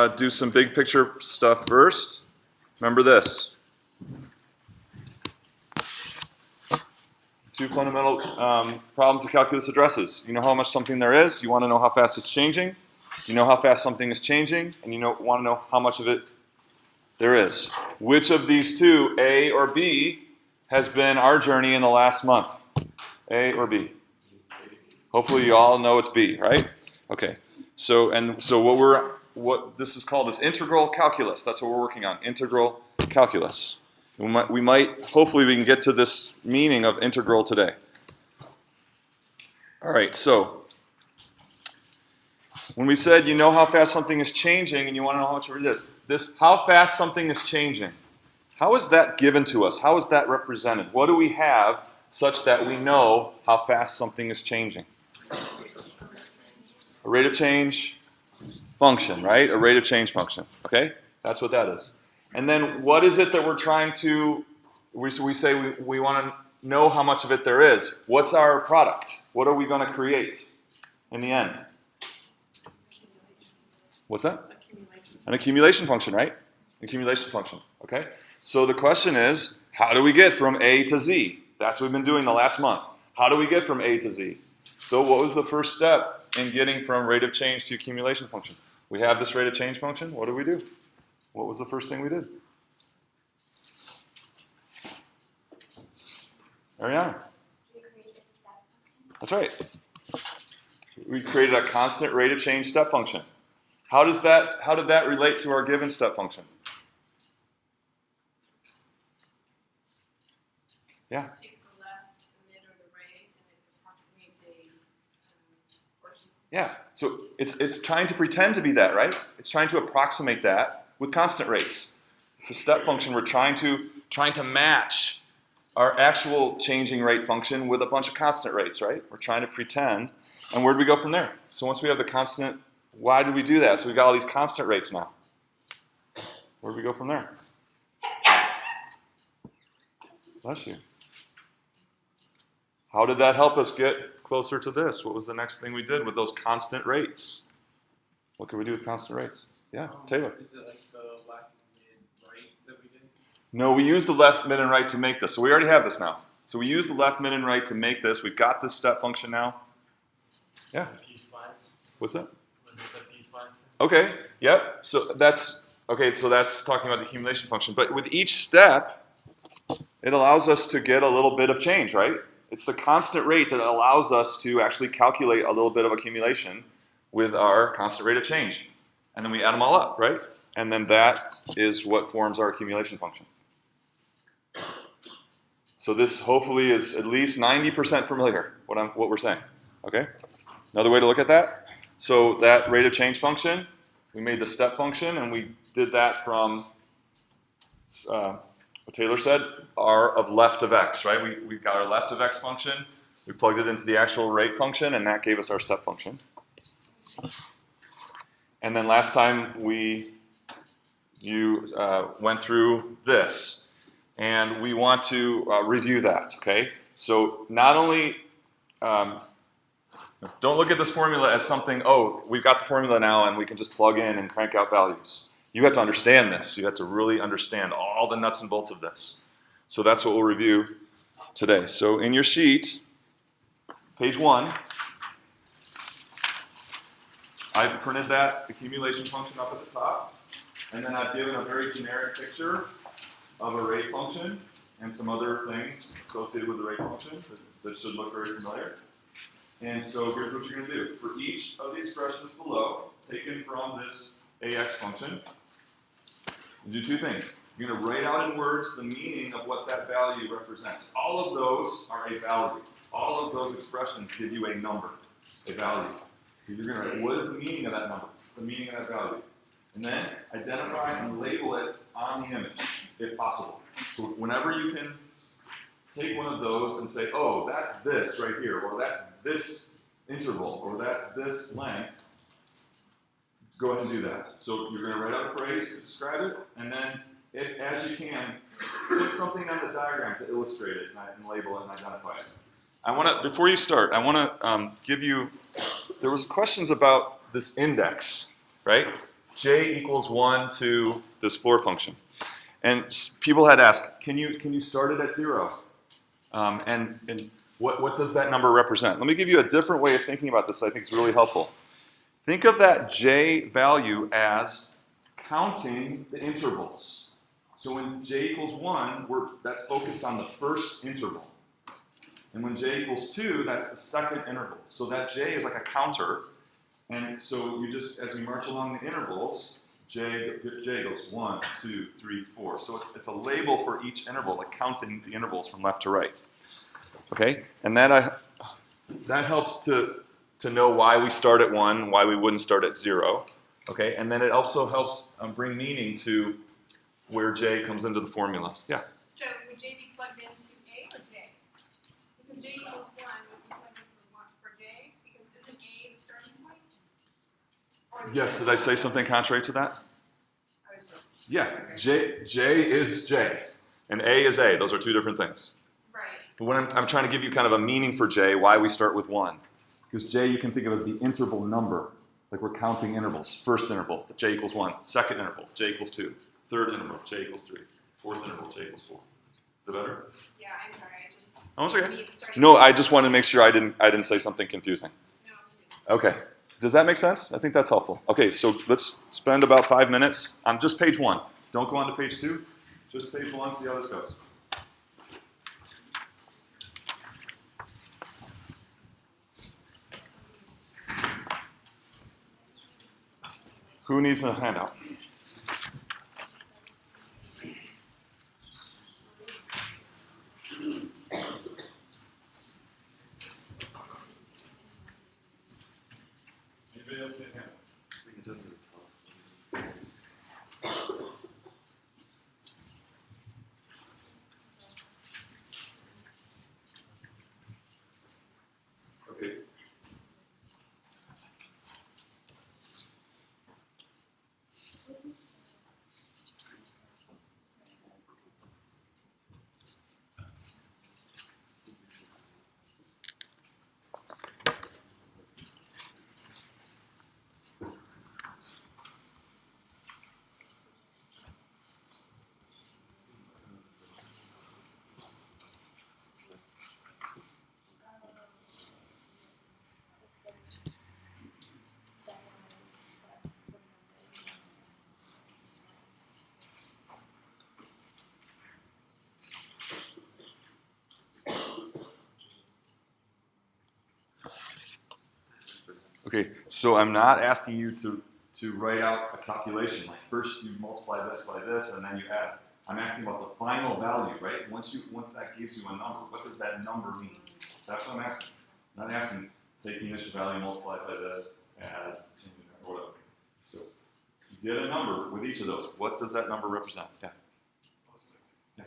do some big picture stuff first. Remember this. Two fundamental problems the calculus addresses. You know how much something there is. You want to know how fast it's changing. You know how fast something is changing. And you want to know how much of it there is. Which of these two, A or B, has been our journey in the last month? A or B? Hopefully you all know it's B, right? Okay. So what this is called is integral calculus. That's what we're working on, integral calculus. Hopefully we can get to this meaning of integral today. All right, so when we said you know how fast something is changing and you want to know how much of it is, how fast something is changing, how is that given to us? How is that represented? What do we have such that we know how fast something is changing? A rate of change function, right? A rate of change function, okay? That's what that is. And then what is it that we're trying to, we say we want to know how much of it there is. What's our product? What are we going to create in the end? What's that? An accumulation function, right? Accumulation function, okay? So the question is, how do we get from A to Z? That's what we've been doing the last month. How do we get from A to Z? So what was the first step in getting from rate of change to accumulation function? We have this rate of change function. What do we do? What was the first thing we did? Ariana. That's right. We created a constant rate of change step function. How did that relate to our given step function? Yeah. It takes the left, the mid, or the right, and it approximates a portion. Yeah. So it's trying to pretend to be that, right? It's trying to approximate that with constant rates. It's a step function. We're trying to match our actual changing rate function with a bunch of constant rates, right? We're trying to pretend. And where do we go from there? So once we have the constant, why did we do that? So we've got all these constant rates now. Where do we go from there? Bless you. How did that help us get closer to this? What was the next thing we did with those constant rates? What could we do with constant rates? Yeah, Taylor. Is it like the left, mid, right that we did? No, we used the left, mid, and right to make this. So we already have this now. So we use the left, mid, and right to make this. We've got this step function now. Yeah. The piecewise? What's that? Was it the piecewise thing? Okay, yep. So that's talking about the accumulation function. But with each step, it allows us to get a little bit of change, right? It's the constant rate that allows us to actually calculate a little bit of accumulation with our constant rate of change. And then we add them all up, right? And then that is what forms our accumulation function. So this hopefully is at least 90% familiar, what we're saying, okay? Another way to look at that, so that rate of change function, we made the step function, and we did that from, what Taylor said, R of left of x, right? We got our left of x function, we plugged it into the actual rate function, and that gave us our step function. And then last time you went through this, and we want to review that, okay? So not only, don't look at this formula as something, oh, we've got the formula now and we can just plug in and crank out values. You have to understand this. You have to really understand all the nuts and bolts of this. So that's what we'll review today. So in your sheet, page 1, I've printed that accumulation function up at the top, and then I've given a very generic picture of a rate function and some other things associated with the rate function that should look very familiar. And so here's what you're going to do. For each of the expressions below, taken from this AX function, you do two things. You're going to write out in words the meaning of what that value represents. All of those are a value. All of those expressions give you a number, a value. So you're going to write, what is the meaning of that number? What's the meaning of that value? And then identify and label it on the image, if possible. So whenever you can take one of those and say, oh, that's this right here, or that's this interval, or that's this length, go ahead and do that. So you're going to write out a phrase to describe it, and then, if, as you can, put something on the diagram to illustrate it and label it and identify it. I want to, before you start, I want to give you, there was questions about this index, right? j equals 1 to this floor function. And people had asked, can you start it at 0? And what does that number represent? Let me give you a different way of thinking about this that I think is really helpful. Think of that j value as counting the intervals. So when j equals 1, that's focused on the first interval. And when j equals 2, that's the second interval. So that j is like a counter. And so you just, as we march along the intervals, j goes 1, 2, 3, 4. So it's a label for each interval, like counting the intervals from left to right. Okay? And that helps to know why we start at 1, why we wouldn't start at 0. Okay? And then it also helps bring meaning to where j comes into the formula. Yeah? So would j be plugged into a or j? Because j equals 1 would be plugged in for j, because isn't a the starting point? Or is Yes, it- did I say something contrary to that? I was just, Yeah, okay. J is J, and A is A. Those are two different things. Right. But when I'm trying to give you kind of a meaning for J, why we start with 1. Because J you can think of as the interval number. Like we're counting intervals. First interval, J equals 1. Second interval, J equals 2. Third interval, J equals 3. Fourth interval, J equals 4. Is that better? Yeah, I'm sorry. I just. Oh, it's okay. me, the starting No, point- I just wanted to make sure I didn't say something confusing. No. Okay. Does that make sense? I think that's helpful. Okay, so let's spend about 5 minutes on just page 1. Don't go on to page 2. Just page 1, see how this goes. Who needs a handout? Anybody else need handouts? Okay. Okay, so I'm not asking you to write out a calculation. Like first you multiply this by this and then you add. I'm asking about the final value, right? Once that gives you a number, what does that number mean? That's what I'm asking. I'm not asking take the initial value, multiply it by this, add, or whatever. So you get a number with each of those. What does that number represent? Yeah. Yeah.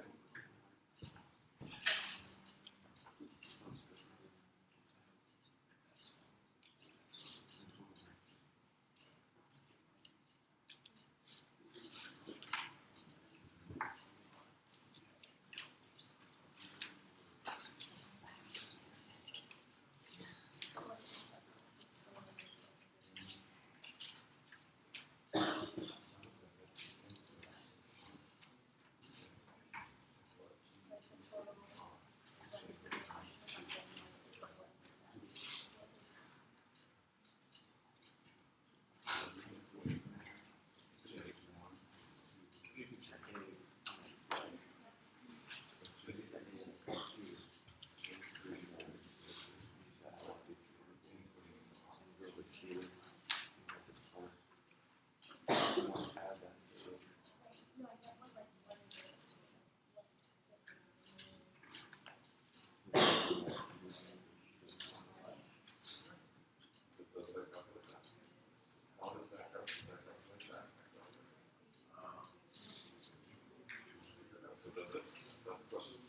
So that's it. That's the question.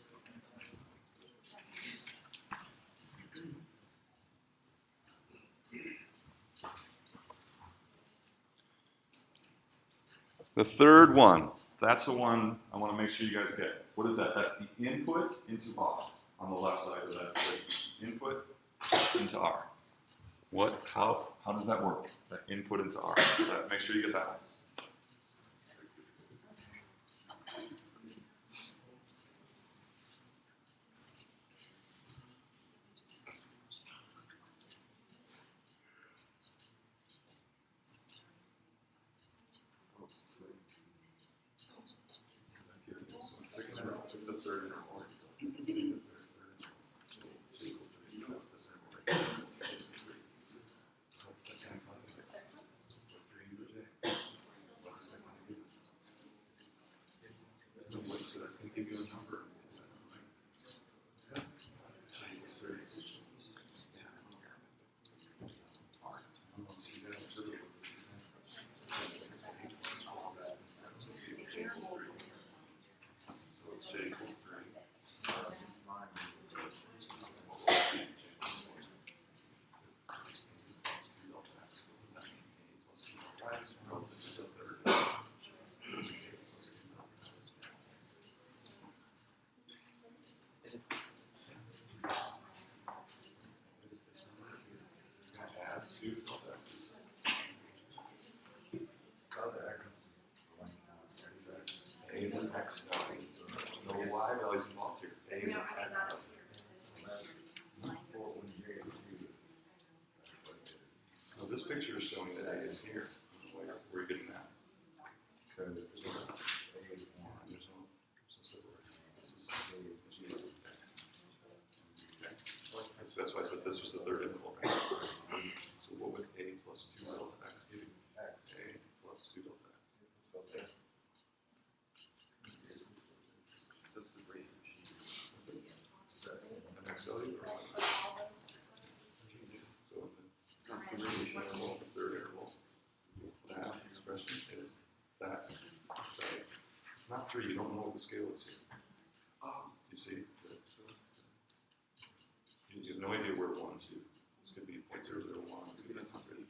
The third one, that's the one I want to make sure you guys get. What is that? That's the input into R on the left side of that equation. Input into R. How does that work? That input into R. Make sure you get that one. going to give you a number. A is an X value. No Y values involved here. A is an X value. So this picture is showing that A is here. We're getting that. There's no. That's why I said this was the third interval. So what would A plus 2 delta X give you? A plus 2 delta X. An X value or what? So the configuration interval, the third interval, that expression is that. Right? It's not 3, you don't know what the scale is here. Do you see? You have no idea where 1 to. This could be 0.001, this could be 100.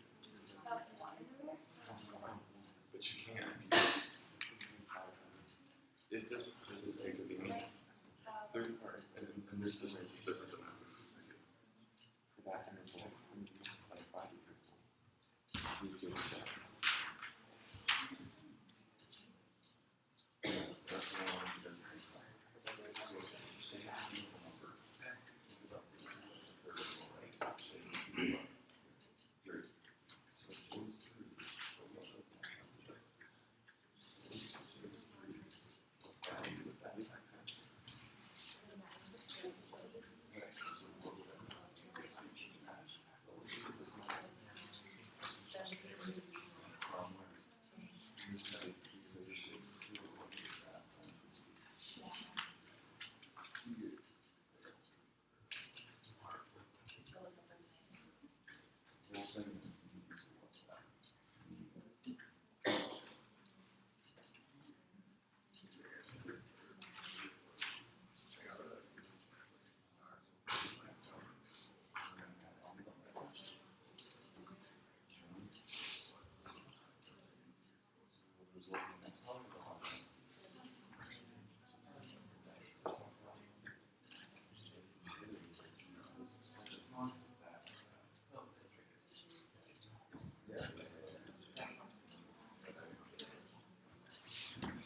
But you can't because this A could be anything. And this distance is different than that distance. That's the one.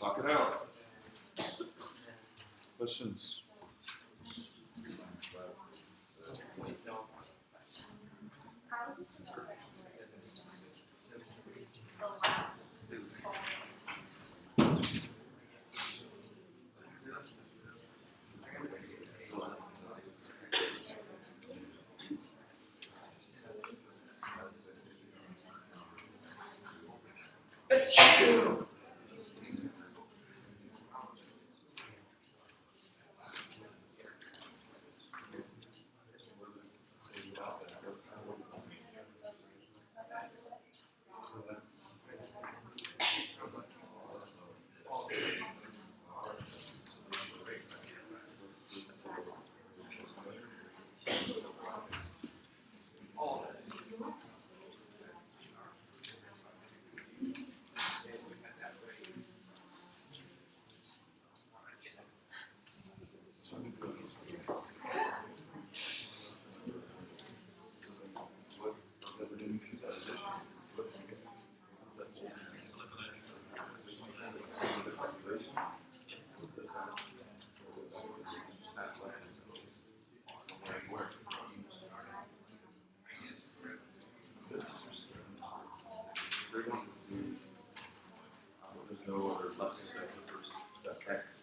Talk it out. Questions? There's no other left except the first step. X.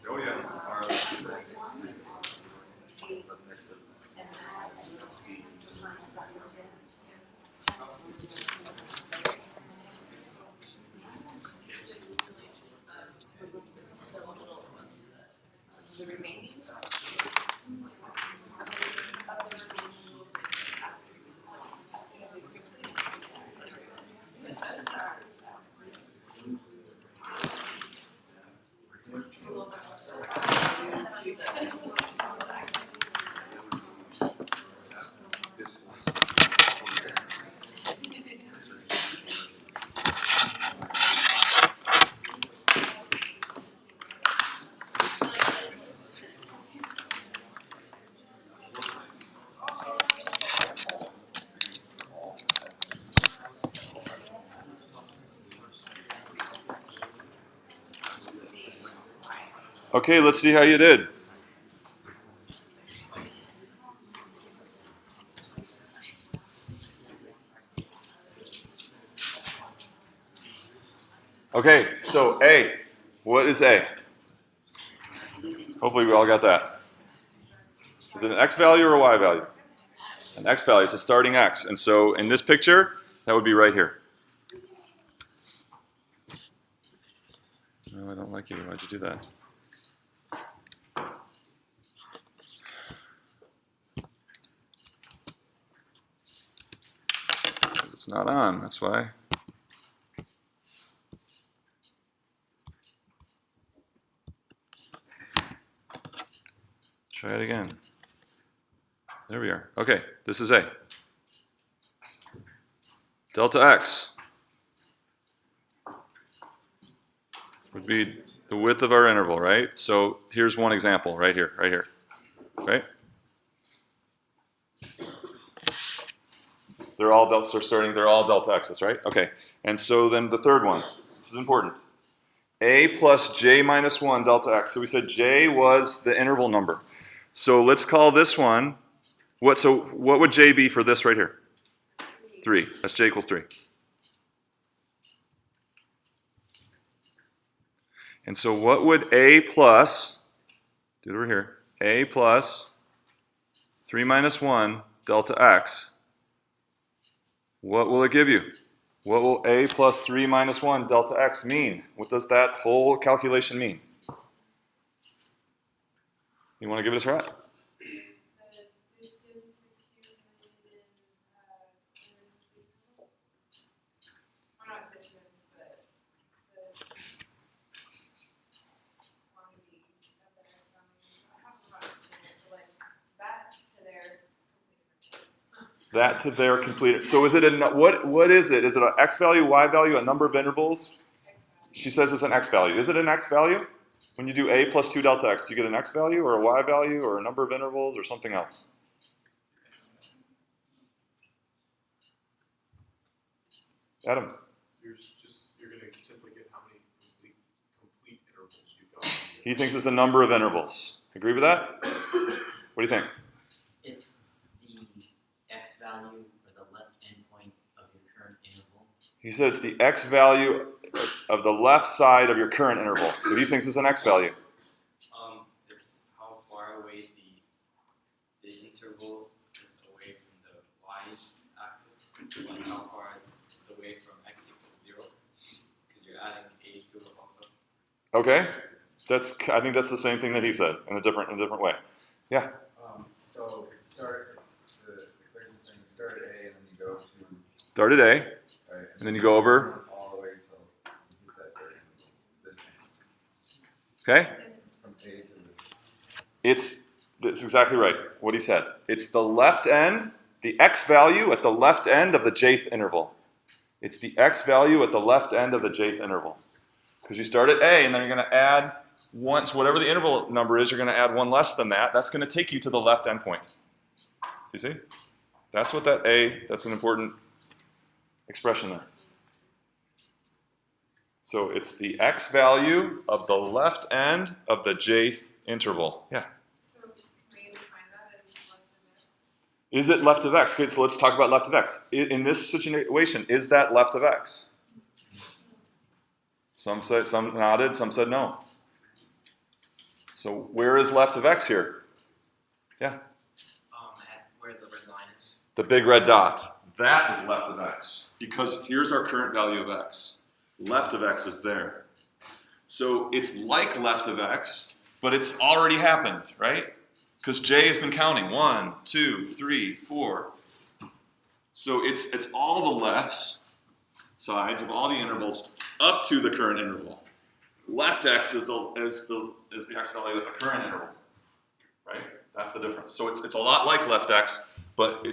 Oh yeah. Okay, let's see how you did. Okay, so A. What is A? Hopefully we all got that. Is it an X value or a Y value? An X value. It's a starting X. And so in this picture, that would be right here. No, I don't like you. Why'd you do that? Because it's not on. That's why. Try it again. There we are. Okay, this is A. Delta X would be the width of our interval, right? So here's one example right here, right? They're all delta X's, right? Okay, and so then the third one, this is important. A plus J minus 1 delta X. So we said J was the interval number. So let's call this one, what would J be for this right here? 3. That's J equals 3. And so what would A plus, do it over here, A plus 3 minus 1 delta x, what will it give you? What will a plus 3 minus 1 delta x mean? What does that whole calculation mean? You want to give it a try? The distance accumulated in intervals. Or not distance, but the quantity of the x value. I have a lot of it, but like that to their complete That to their completed. So is it what is it? Is it an x value, y value, a number of intervals? x value. She says it's an x value. Is it an x value? When you do a plus 2 delta x, do you get an x value or a y value or a number of intervals or something else? Adam, You're going to simply get how many complete intervals you've got. he thinks it's a number of intervals. Agree with that? What do you think? It's the x value or the left endpoint of your current interval. He said it's the x value of the left side of your current interval. So he thinks it's an x value. It's how far away the interval is away from the y-axis. Like how far it's away from x equals 0. Because you're adding a to it also. Okay? I think that's the same thing that he said in a different way. Yeah. So it's the equation saying start at A and then you go to Start at A, right, and then you go over. all the way till you hit that very end. This Okay? from A to That's exactly right, what he said. It's the left end, the x value at the left end of the jth interval. It's the x value at the left end of the jth interval. Because you start at A, and then you're going to add once, whatever the interval number is, you're going to add one less than that. That's going to take you to the left endpoint. You see? That's what that A, that's an important expression there. So it's the x value of the left end of the jth interval. Yeah. So can we define that as left of x? Is it left of x? Okay, so let's talk about left of x. In this situation, is that left of x? Some nodded, some said no. So where is left of x here? Yeah. At where the red line is. The big red dot. That is left of x. Because here's our current value of x. Left of x is there. So it's like left of x, but it's already happened, right? Because J has been counting. 1, 2, 3, 4. So it's all the lefts, sides of all the intervals up to the current interval. Left x is the x value at the current interval, right? That's the difference. So it's a lot like left x, but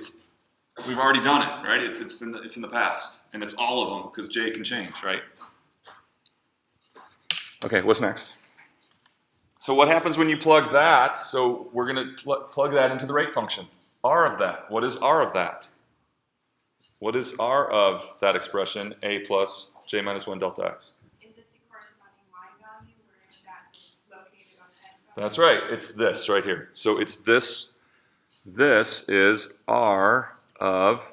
we've already done it, right? It's in the past, and it's all of them because J can change, right? Okay, what's next? So what happens when you plug that? So we're going to plug that into the rate function. R of that. What is R of that? What is R of that expression, a plus j minus 1 delta x? Is it the corresponding y value where that is located on the x value? That's right. It's this right here. So it's this. This is R of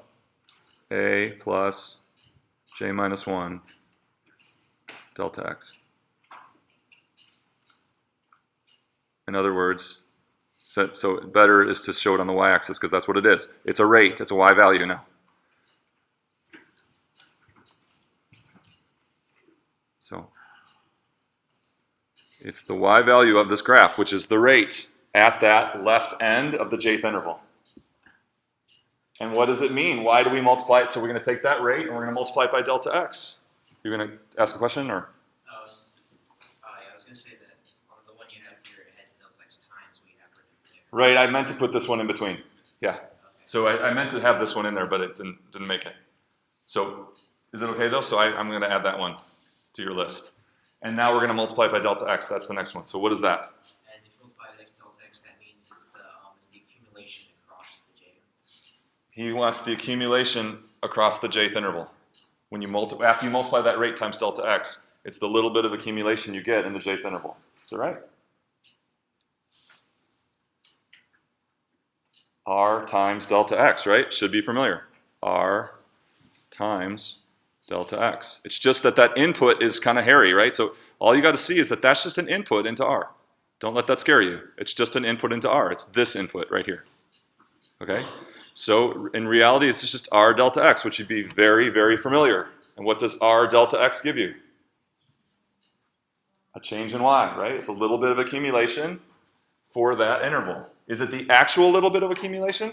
a plus j minus 1 delta x. In other words, so better is to show it on the y-axis because that's what it is. It's a rate. It's a y value now. So it's the y value of this graph, which is the rate at that left end of the jth interval. And what does it mean? Why do we multiply it? So we're going to take that rate and we're going to multiply it by delta x. You're going to ask a question, or? I was going to say that on the one you have here, it has delta x times we have written there. Right, I meant to put this one in between. Yeah. Okay. So I meant to have this one in there, but it didn't make it. So is it okay though? So I'm going to add that one to your list. And now we're going to multiply it by delta x. That's the next one. So what is that? And if you multiply the x delta x, that means it's the accumulation across the j. He wants the accumulation across the jth interval. When you after you multiply that rate times delta x, it's the little bit of accumulation you get in the jth interval. Is that right? R times delta x, right? Should be familiar. R times delta x. It's just that input is kind of hairy, right? So all you got to see is that that's just an input into R. Don't let that scare you. It's just an input into R. It's this input right here. Okay? So in reality, it's just R delta X, which should be very, very familiar. And what does R delta X give you? A change in Y, right? It's a little bit of accumulation for that interval. Is it the actual little bit of accumulation?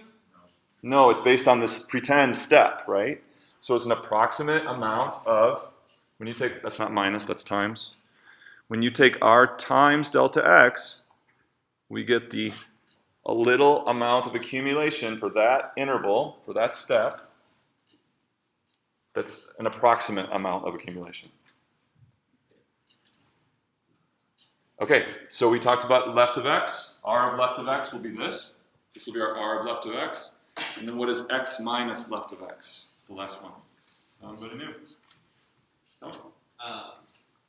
No, it's based on this pretend step, right? So it's an approximate amount of, when you take, that's not minus, that's times. When you take R times delta X, we get a little amount of accumulation for that interval, for that step. That's an approximate amount of accumulation. Okay, so we talked about left of X. R of left of X will be this. This will be our R of left of X. And then what is X minus left of X? It's the last one. Somebody new? No?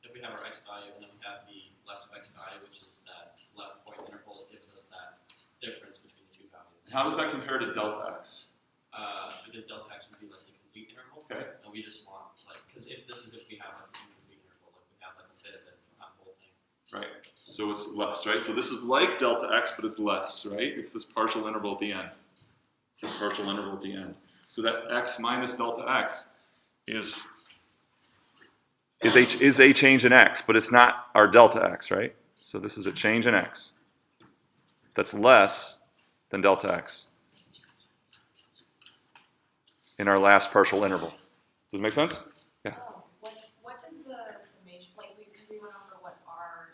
If we have our x value and then we have the left of x value, which is that left point interval, it gives us that difference between the two values. How does that compare to delta X? Because delta x would be like the complete interval, Okay. and we just want like, because if we have like a complete interval, like we have like a bit of it on the whole thing. Right. So it's less, right? So this is like delta X, but it's less, right? It's this partial interval at the end. It's this partial interval at the end. So that X minus delta X is a change in X, but it's not our delta X, right? So this is a change in X that's less than delta X in our last partial interval. Does it make sense? Yeah. What does the summation, like, because we went over what R,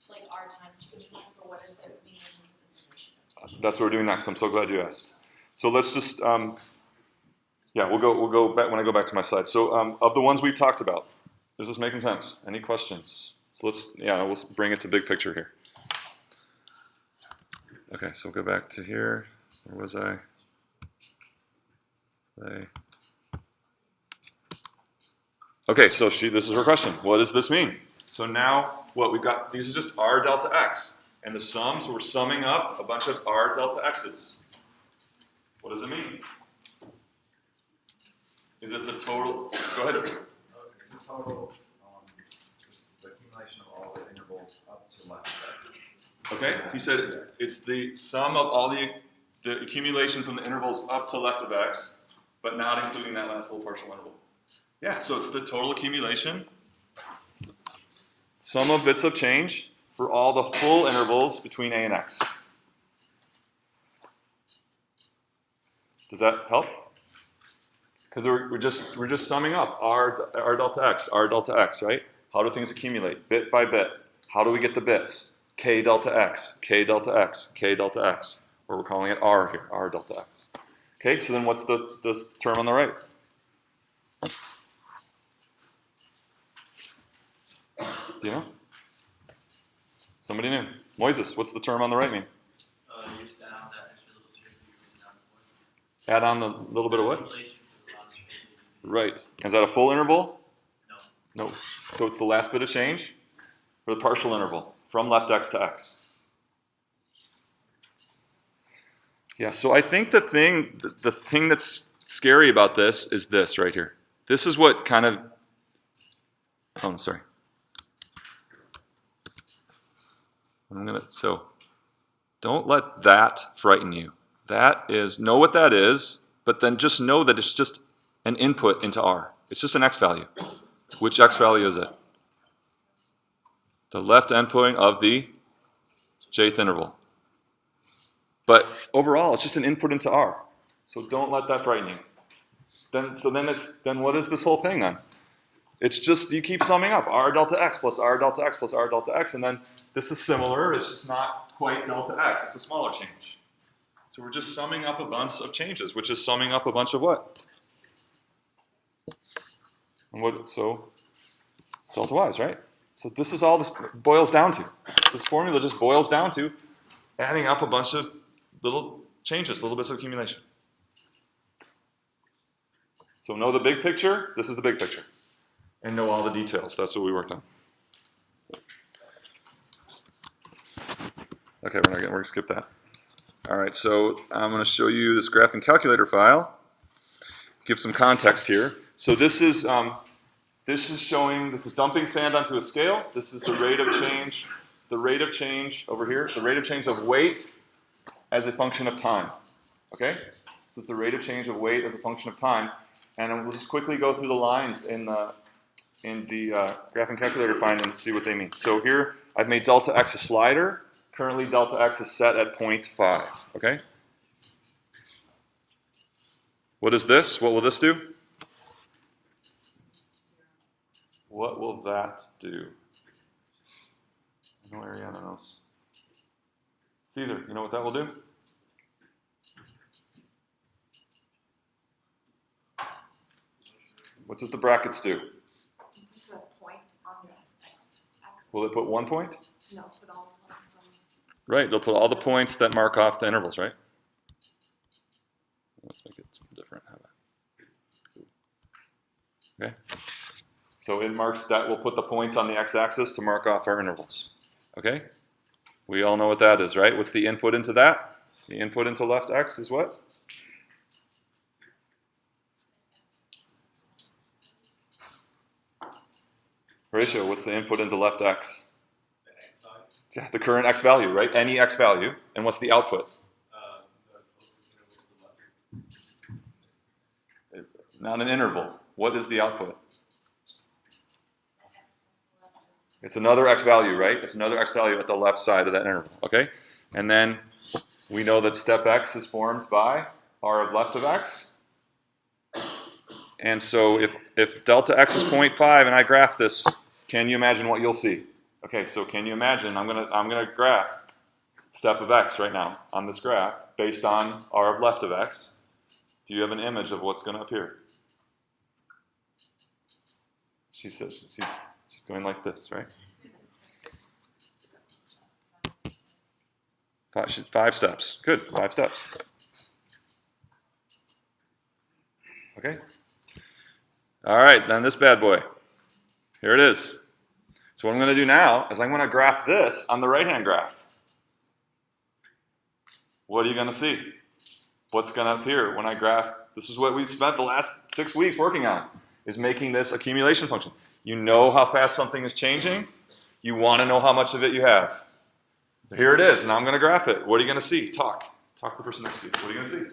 like R times change means, but what does it mean for the summation? That's what we're doing next. I'm so glad you asked. So let's just, yeah, we'll go back when I go back to my slide. So of the ones we've talked about, is this making sense? Any questions? So we'll bring it to big picture here. Okay, so we'll go back to here. Where was I? Okay, so this is her question. What does this mean? So now what we've got, these are just R delta X. And the sum, so we're summing up a bunch of R delta X's. What does it mean? Is it the total? Go ahead. It's the total, just the accumulation of all the intervals up to left. Okay, he said it's the sum of all the accumulation from the intervals up to left of X, but not including that last little partial interval. Yeah, so it's the total accumulation, sum of bits of change for all the full intervals between A and X. Does that help? Because we're just summing up R delta X, right? How do things accumulate? Bit by bit. How do we get the bits? K delta X, K delta X, K delta X. Or we're calling it R here, R delta X. Okay, so then what's this term on the right? Do you know? Somebody knew. Moises, what's the term on the right mean? You just add on that extra little shape you mentioned on before. Add on the little bit of what? Accumulation to the last shape. Right. Is that a full interval? No. No. So it's the last bit of change for the partial interval from left X to X. Yeah, so I think the thing that's scary about this is this right here. This is what kind of, oh, I'm sorry. So don't let that frighten you. Know what that is, but then just know that it's just an input into R. It's just an X value. Which X value is it? The left endpoint of the jth interval. But overall, it's just an input into R. So don't let that frighten you. Then what is this whole thing then? It's just, you keep summing up, R delta X plus R delta X plus R delta X, and then this is similar, it's just not quite delta X, it's a smaller change. So we're just summing up a bunch of changes, which is summing up a bunch of what? So delta Y's, right? So this is all this boils down to. This formula just boils down to adding up a bunch of little changes, little bits of accumulation. So know the big picture, this is the big picture. And know all the details, that's what we worked on. Okay, we're going to skip that. All right, so I'm going to show you this graphing calculator file. Give some context here. So this is dumping sand onto a scale. This is the rate of change over here, the rate of change of weight as a function of time. Okay? So it's the rate of change of weight as a function of time. And we'll just quickly go through the lines in the graphing calculator find and see what they mean. So here I've made delta x a slider. Currently delta x is set at 0.5. Okay? What is this? What will this do? What will that do? I know Ariana knows. Caesar, you know what that will do? What does the brackets do? It's a point on the x-axis. Will it put 1 point? No, put all of them. Right, they'll put all the points that mark off the intervals, right? Let's make it something different. How about- Okay. So it marks that, we'll put the points on the x-axis to mark off our intervals. Okay? We all know what that is, right? What's the input into that? The input into left x is what? Horatio, what's the input into left x? The x value, Yeah, the current x value, right? Any x value. And what's the output? the closest interval to the left. Not an interval. What is the output? It's another x value, right? It's another x value at the left side of that interval, okay? And then we know that step x is formed by r of left of x. And so if delta x is 0.5 and I graph this, can you imagine what you'll see? Okay, so can you imagine, I'm gonna graph step of x right now on this graph based on r of left of x. Do you have an image of what's gonna appear? She says she's going like this, right? 5 steps. Good, 5 steps. Okay. All right, then this bad boy. Here it is. So what I'm going to do now is I'm going to graph this on the right-hand graph. What are you going to see? What's going to appear when I graph? This is what we've spent the last 6 weeks working on, is making this accumulation function. You know how fast something is changing. You want to know how much of it you have. Here it is, and I'm going to graph it. What are you going to see? Talk to the person next to you. What are you going to see?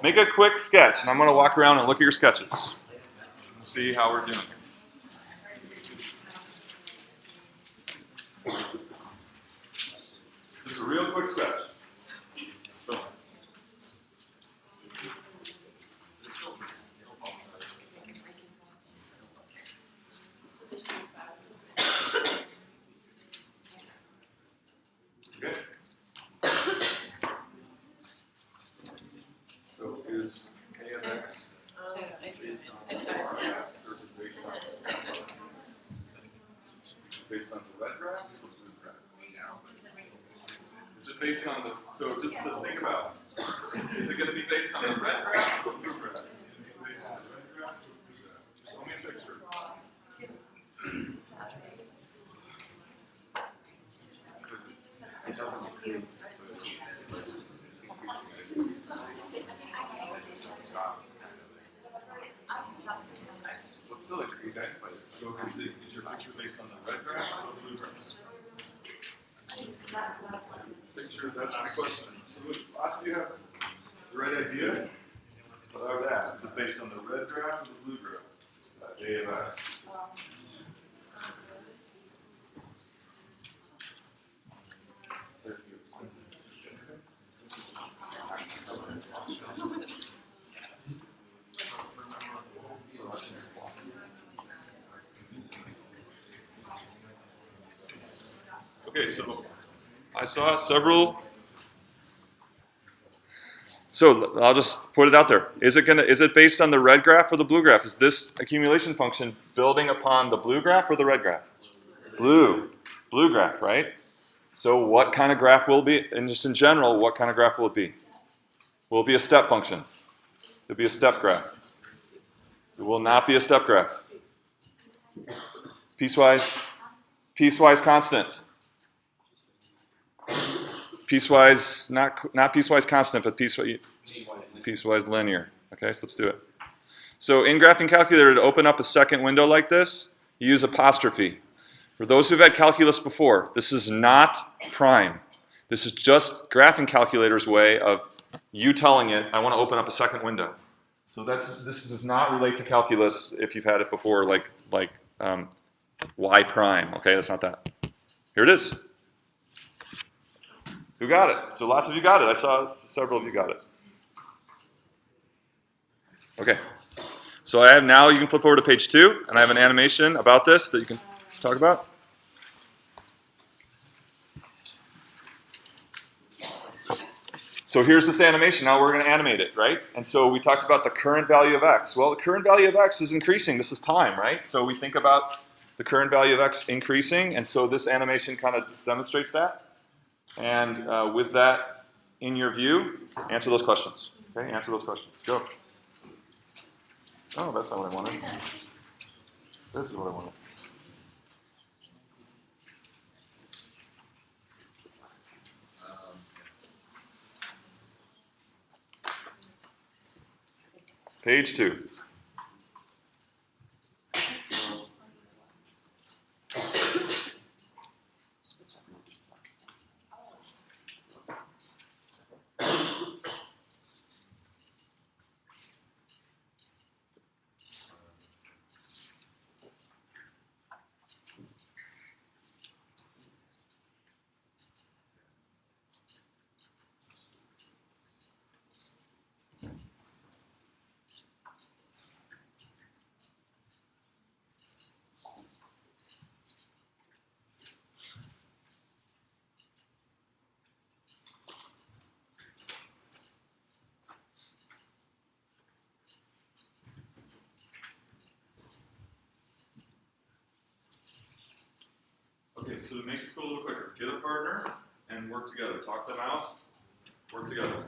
Make a quick sketch, and I'm going to walk around and look at your sketches. See how we're doing. Just a real quick sketch. Boom. Okay. So is A of X based on R of X or is it based on the red graph or the blue graph? Is it based on the, so just to think about, is it going to be based on the red graph or the blue graph? Is it based on the red graph or the blue graph? Show me a picture. Well, still agree, okay? So is your picture based on the red graph or the blue graph? Picture, that's my question. So last of you have the right idea? What I would ask, is it based on the red graph or the blue graph? A of X. Okay, so I saw several. So I'll just put it out there. Is it based on the red graph or the blue graph? Is this accumulation function building upon the blue graph or the red graph? Blue graph, right? So what kind of graph will it be? And just in general, what kind of graph will it be? will be a step function. It'll be a step graph. It will not be a step graph. Piecewise constant. Piecewise, not piecewise constant, but piecewise linear. Okay, so let's do it. So in Graphing Calculator, to open up a second window like this, you use apostrophe. For those who've had calculus before, this is not prime. This is just Graphing Calculator's way of you telling it, I want to open up a second window. So this does not relate to calculus if you've had it before, like y prime. Okay, that's not that. Here it is. Who got it? So lots of you got it. I saw several of you got it. Okay. So I have now, you can flip over to page 2, and I have an animation about this that you can talk about. So here's this animation. Now we're going to animate it, right? And so we talked about the current value of x. Well, the current value of x is increasing. This is time, right? So we think about the current value of x increasing, and so this animation kind of demonstrates that. And with that in your view, answer those questions. Okay, answer those questions. Go. Oh, that's not what I wanted. This is what I wanted. Page 2. Okay, so to make this go a little quicker, get a partner and work together. Talk them out, work together.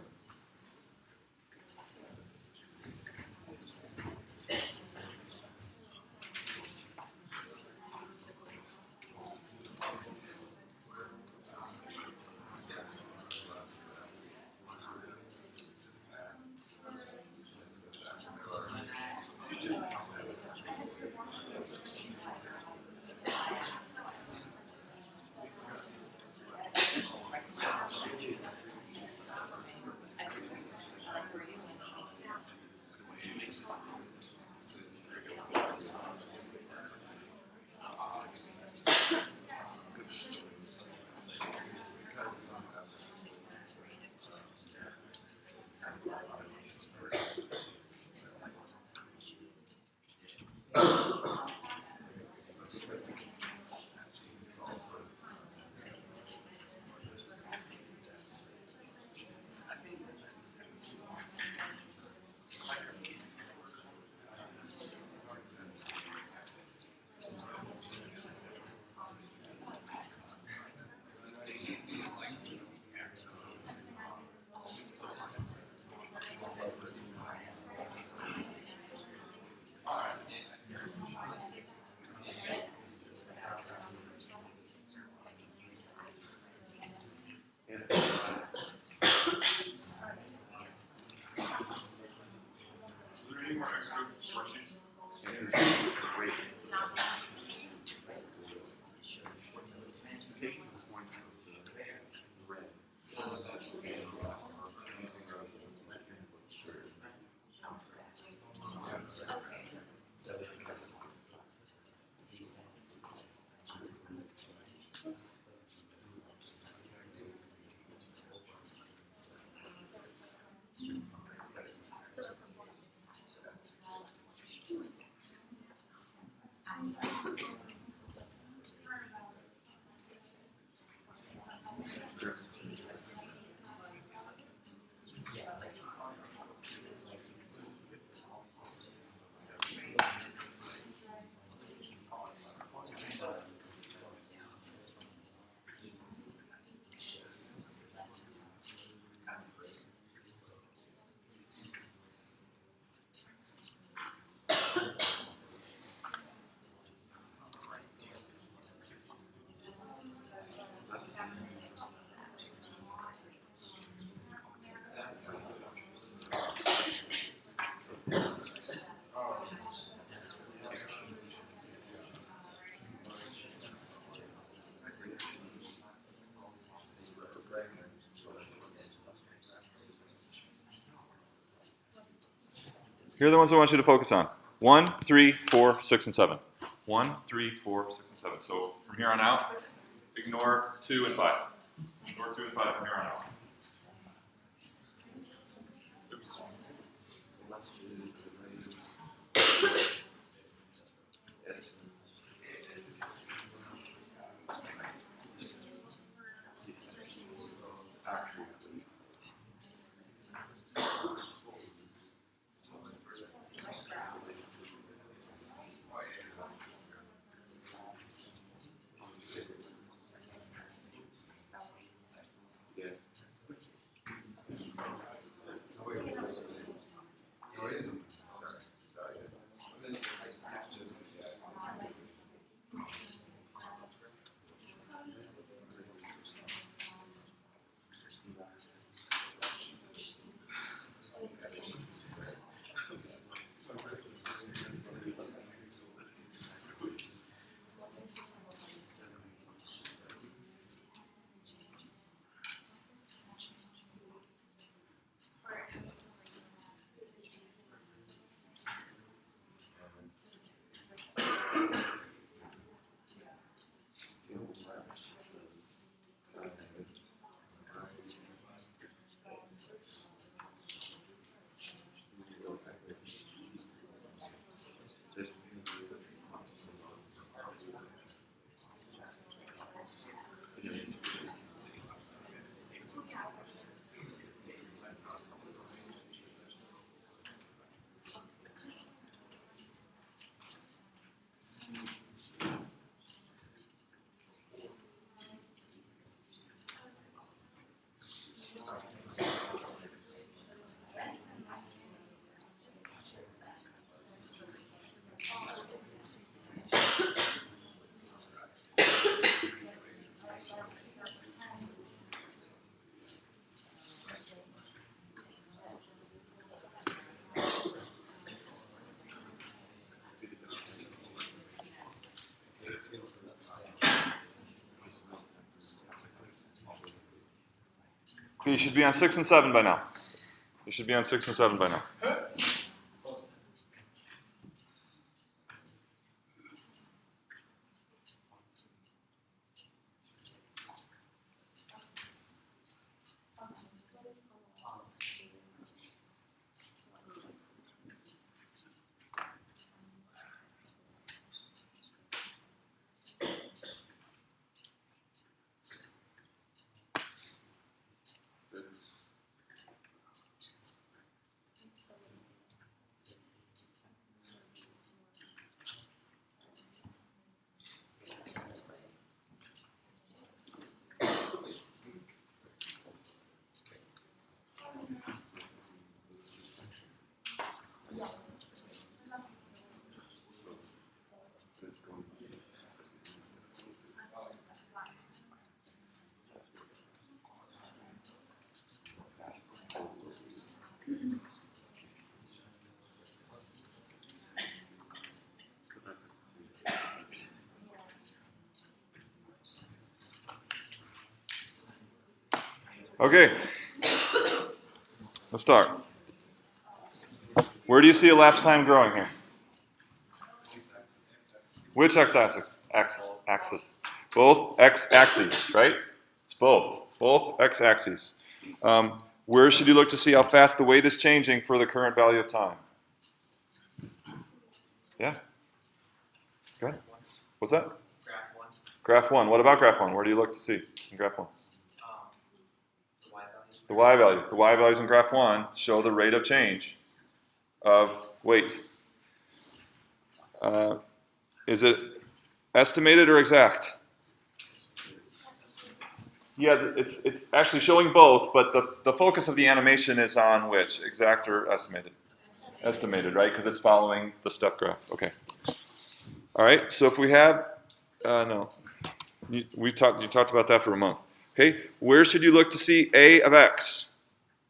Here are the ones I want you to focus on. 1, 3, 4, 6, and 7. 1, 3, 4, 6, and 7. So from here on out, ignore 2 and 5. Ignore 2 and 5 from here on out. Oops. Okay, you should be on 6 and 7 by now. You should be on 6 and 7 by now. Okay, let's start. Where do you see elapsed time growing here? Which x-axis? Axis. Both x-axes, right? It's both. Both x-axes. Where should you look to see how fast the weight is changing for the current value of time? Yeah? Good. What's that? Graph 1, Graph 1. What about graph 1? Where do you look to see in graph 1? the y value. The y value. The y values in graph 1 show the rate of change of weight. Is it estimated or exact? Yeah, it's actually showing both, but the focus of the animation is on which? Exact or estimated? Estimated, right? Because it's following the step graph. Okay. All right, so if we have, no. You talked about that for a month. Okay, where should you look to see A of X?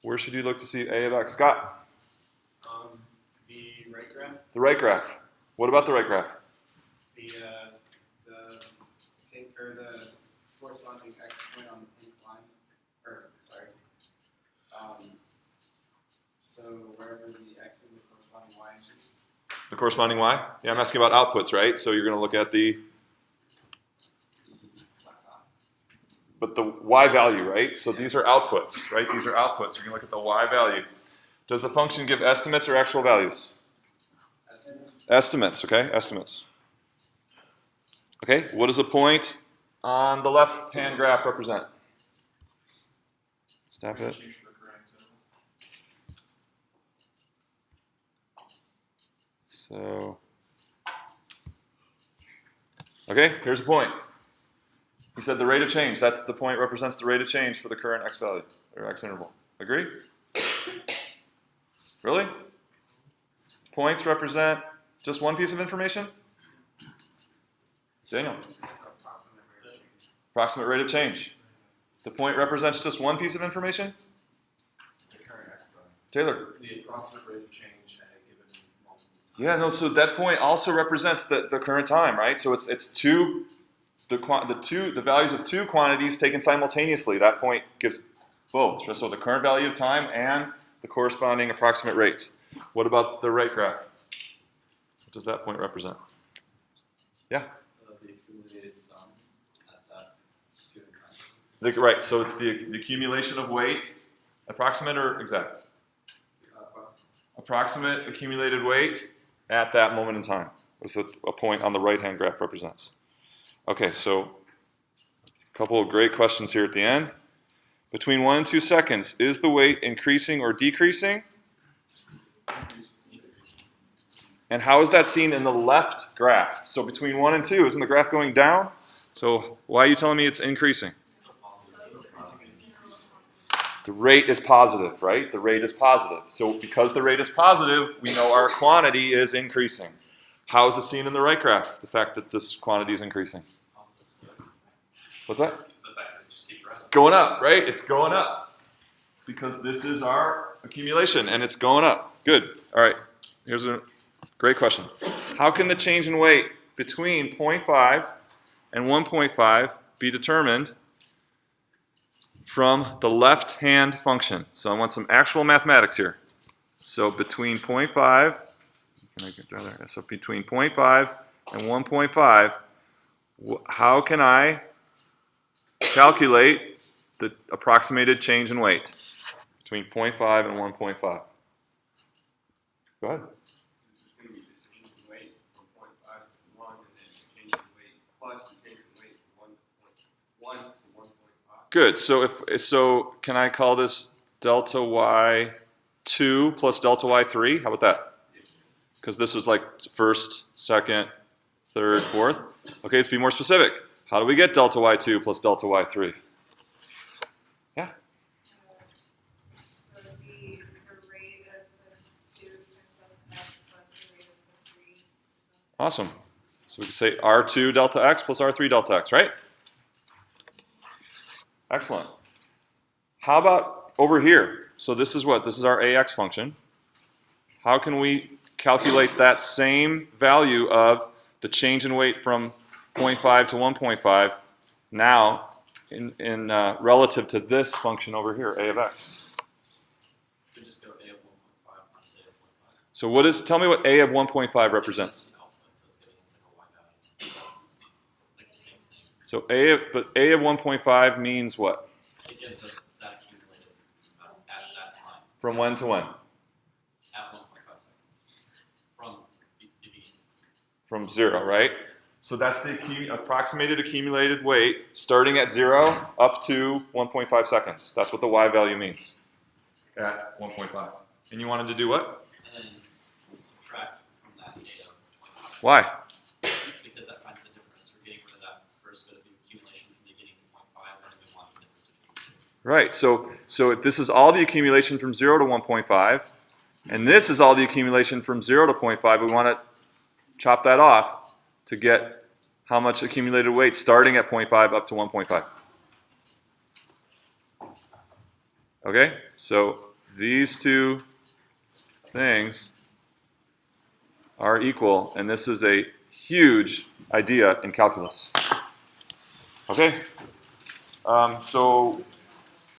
Where should you look to see A of X? Scott? The right graph, The right graph. What about the right graph? the pink or the corresponding x point on the pink line, or sorry. So wherever the x is, the corresponding y is. The corresponding Y? Yeah, I'm asking about outputs, right? So you're going to look at but the Y value, right? So these are outputs, right? These are outputs. You're going to look at the Y value. Does the function give estimates or actual values? Estimates, okay? Estimates. Okay, what does a point on the left-hand graph represent? Stop it. So, okay, here's a point. He said the rate of change. That's the point represents the rate of change for the current x value or x interval. Agree? Really? Points represent just one piece of information? Daniel? Approximate rate of change. The point represents just one piece of information? The current x value. Taylor? The approximate rate of change at a given moment. Yeah, no, so that point also represents the current time, right? So it's two the values of two quantities taken simultaneously. That point gives both. So the current value of time and the corresponding approximate rate. What about the right graph? What does that point represent? Yeah? The accumulated sum at that given time. Right, so it's the accumulation of weight. Approximate or exact? Approximate accumulated weight at that moment in time. That's what a point on the right-hand graph represents. Okay, so a couple of great questions here at the end. Between 1 and 2 seconds, is the weight increasing or decreasing? And how is that seen in the left graph? So between 1 and 2, isn't the graph going down? So why are you telling me it's increasing? The rate is positive, right? The rate is positive. So because the rate is positive, we know our quantity is increasing. How is it seen in the right graph, the fact that this quantity is increasing? What's that? The fact that it just keeps rising. Going up, right? It's going up. Because this is our accumulation, and it's going up. Good. All right. Here's a great question. How can the change in weight between 0.5 and 1.5 be determined from the left-hand function? So I want some actual mathematics here. So between 0.5, so between 0.5 and 1.5, how can I calculate the approximated change in weight between 0.5 and 1.5? Go ahead. It's going to be the change in weight from 0.5 to 1, and then the change in weight plus the change in weight from 1.1 to 1.5. Good. So can I call this delta y2 plus delta y3? How about that? Because this is like first, second, third, fourth. Okay, let's be more specific. How do we get delta y2 plus delta y3? Yeah. So it'd be the rate of sub 2 times delta x plus the rate of sub 3. Awesome. So we can say R2 delta x plus R3 delta x, right? Excellent. How about over here? So this is what? This is our AX function. How can we calculate that same value of the change in weight from 0.5 to 1.5 now in relative to this function over here, A of x? You just go A of 1.5 minus A of 0.5. So what is? Tell me what A of 1.5 represents. Output, so it's getting a single y value. That's like the same thing. So A of 1.5 means what? It gives us that accumulated at that time From when to when? at 1.5 seconds from the beginning. From 0, right? So that's the approximated accumulated weight starting at 0 up to 1.5 seconds. That's what the y value means at 1.5. And you wanted to do what? And then subtract from that data 0.5. Why? Because that finds the difference. We're getting rid of that first bit of the accumulation from the beginning to 0.5, and we want the difference between the two. Right, so if this is all the accumulation from 0 to 1.5, and this is all the accumulation from 0 to 0.5, we want to chop that off to get how much accumulated weight starting at 0.5 up to 1.5. Okay, so these two things are equal, and this is a huge idea in calculus. Okay, so